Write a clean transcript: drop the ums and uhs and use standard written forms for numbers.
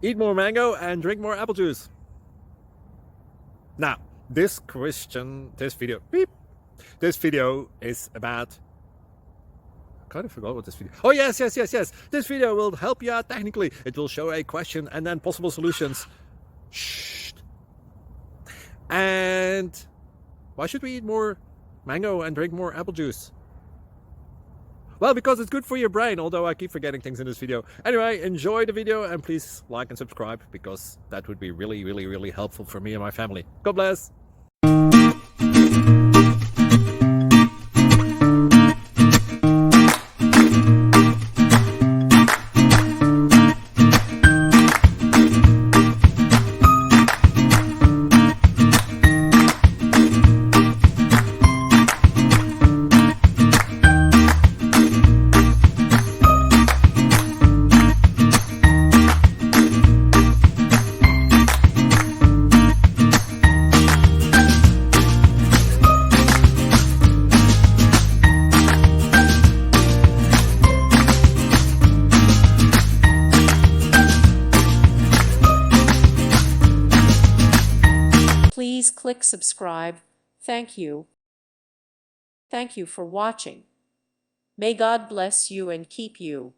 Eat more mango and drink more apple juice. Now, this video is about, I kind of forgot what this video. Oh, yes. This video will help you out technically. It will show a question and then possible solutions. Shh. And why should we eat more mango and drink more apple juice? Well, because it's good for your brain, although I keep forgetting things in this video. Anyway, enjoy the video and please like and subscribe, because that would be really helpful for me and my family. God bless. Please click subscribe. Thank you. Thank you for watching. May God bless you and keep you.